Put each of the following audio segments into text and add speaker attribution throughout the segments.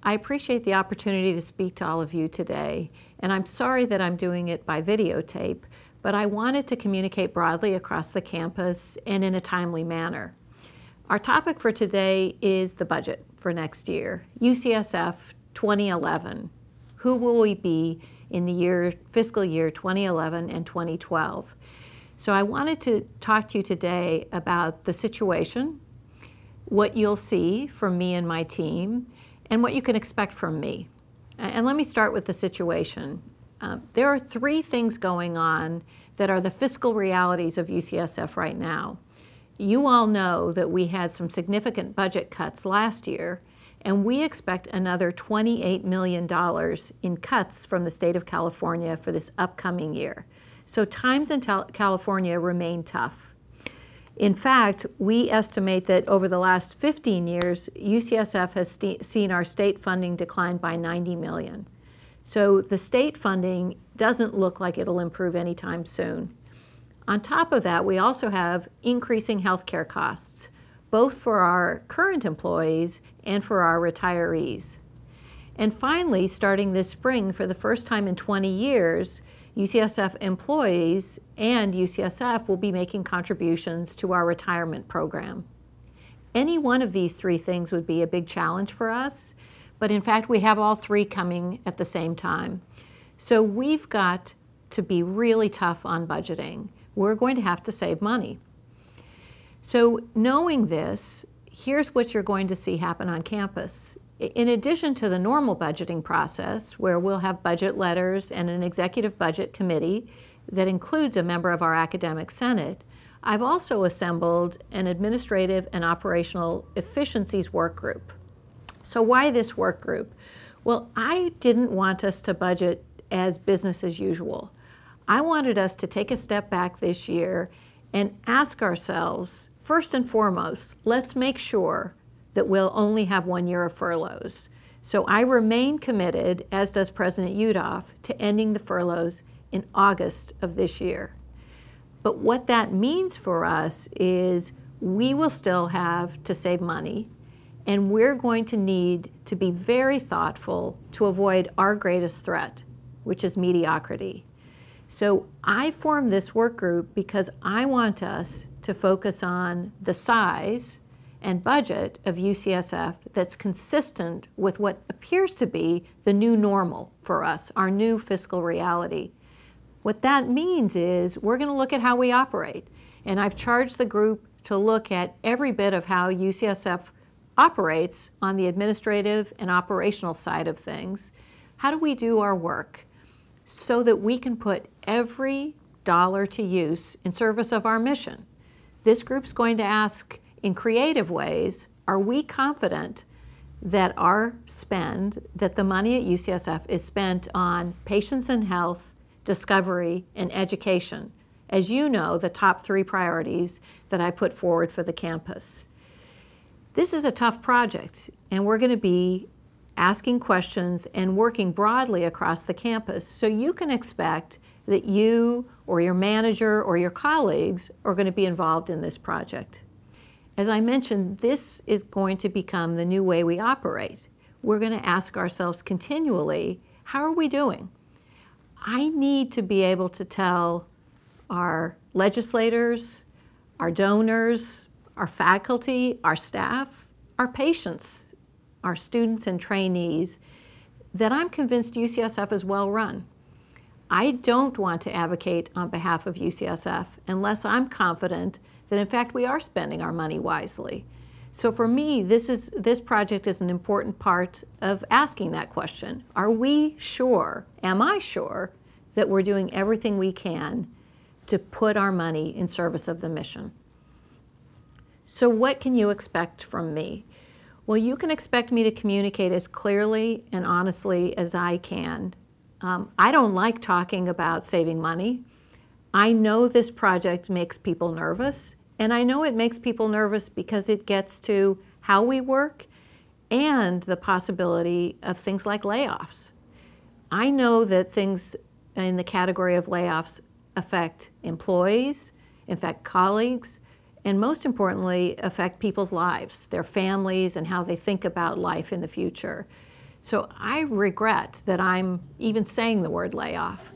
Speaker 1: I appreciate the opportunity to speak to all of you today, and I'm sorry that I'm doing it by videotape, but I wanted to communicate broadly across the campus and in a timely manner. Our topic for today is the budget for next year, UCSF 2011. Who will we be in the fiscal year 2011 and 2012? So I wanted to talk to you today about the situation, what you'll see from me and my team, and what you can expect from me. And let me start with the situation. There are three things going on that are the fiscal realities of UCSF right now. You all know that we had some significant budget cuts last year, and we expect another $28 million in cuts from the state of California for this upcoming year. So times in California remain tough. In fact, we estimate that over the last 15 years, UCSF has seen our state funding decline by $90 million. So the state funding doesn't look like it'll improve anytime soon. On top of that, we also have increasing healthcare costs, both for our current employees and for our retirees. And finally, starting this spring, for the first time in 20 years, UCSF employees and UCSF will be making contributions to our retirement program. Any one of these three things would be a big challenge for us, but in fact we have all three coming at the same time. So we've got to be really tough on budgeting. We're going to have to save money. So knowing this, here's what you're going to see happen on campus. In addition to the normal budgeting process, where we'll have budget letters and an executive budget committee that includes a member of our academic senate, I've also assembled an administrative and operational efficiencies work group. So why this work group? Well, I didn't want us to budget as business as usual. I wanted us to take a step back this year and ask ourselves, first and foremost, let's make sure that we'll only have 1 year of furloughs. So I remain committed, as does President Ucsf, to ending the furloughs in August of this year. But what that means for us is we will still have to save money, and we're going to need to be very thoughtful to avoid our greatest threat, which is mediocrity. So I formed this work group because I want us to focus on the size and budget of UCSF that's consistent with what appears to be the new normal for us, our new fiscal reality. What that means is we're going to look at how we operate. And I've charged the group to look at every bit of how UCSF operates on the administrative and operational side of things. How do we do our work so that we can put every dollar to use in service of our mission? This group's going to ask, in creative ways, are we confident that our spend, that the money at UCSF is spent on patients and health, discovery, and education? As you know, the top three priorities that I put forward for the campus. This is a tough project, and we're going to be asking questions and working broadly across the campus, so you can expect that you or your manager or your colleagues are going to be involved in this project. As I mentioned, this is going to become the new way we operate. We're going to ask ourselves continually, how are we doing? I need to be able to tell our legislators, our donors, our faculty, our staff, our patients, our students and trainees, that I'm convinced UCSF is well run. I don't want to advocate on behalf of UCSF unless I'm confident that in fact we are spending our money wisely. So for me, this project is an important part of asking that question. Are we sure, am I sure, that we're doing everything we can to put our money in service of the mission? So what can you expect from me? Well, you can expect me to communicate as clearly and honestly as I can. I don't like talking about saving money. I know this project makes people nervous, and I know it makes people nervous because it gets to how we work and the possibility of things like layoffs. I know that things in the category of layoffs affect employees, affect colleagues, and most importantly, affect people's lives, their families, and how they think about life in the future. So I regret that I'm even saying the word layoff.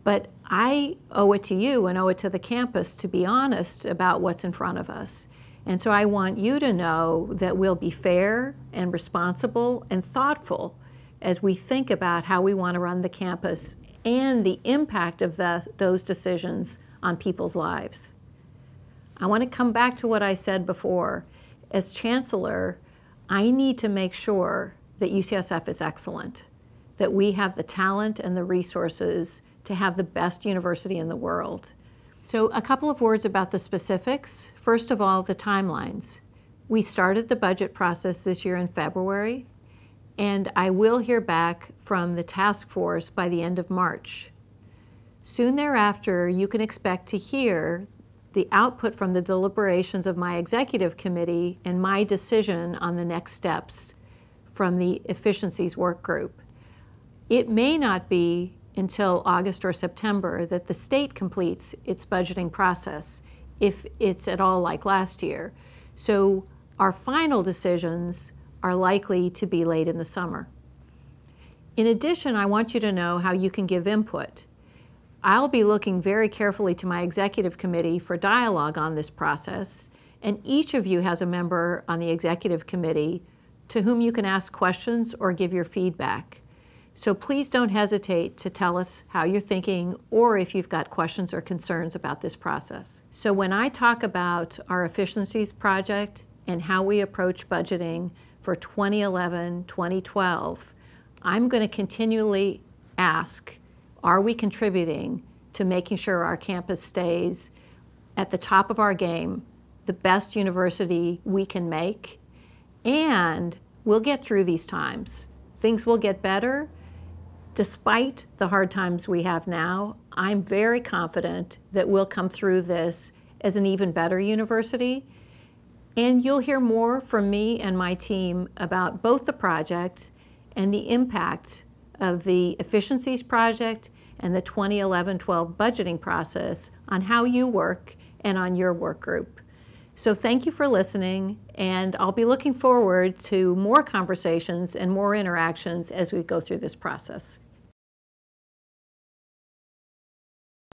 Speaker 1: But I owe it to you and owe it to the campus to be honest about what's in front of us. And so I want you to know that we'll be fair and responsible and thoughtful as we think about how we want to run the campus and the impact of those decisions on people's lives. I want to come back to what I said before. As Chancellor, I need to make sure that UCSF is excellent, that we have the talent and the resources to have the best university in the world. So a couple of words about the specifics. First of all, the timelines. We started the budget process this year in February, and I will hear back from the task force by the end of March. Soon thereafter, you can expect to hear the output from the deliberations of my executive committee and my decision on the next steps from the Efficiencies Workgroup. It may not be until August or September that the state completes its budgeting process, if it's at all like last year. So our final decisions are likely to be late in the summer. In addition, I want you to know how you can give input. I'll be looking very carefully to my executive committee for dialogue on this process, and each of you has a member on the executive committee to whom you can ask questions or give your feedback. So please don't hesitate to tell us how you're thinking or if you've got questions or concerns about this process. So when I talk about our Efficiencies project and how we approach budgeting for 2011-2012, I'm going to continually ask, are we contributing to making sure our campus stays at the top of our game, the best university we can make? And we'll get through these times. Things will get better. Despite the hard times we have now, I'm very confident that we'll come through this as an even better university. And you'll hear more from me and my team about both the project and the impact of the Efficiencies project and the 2011-12 budgeting process on how you work and on your work group. So thank you for listening, and I'll be looking forward to more conversations and more interactions as we go through this process.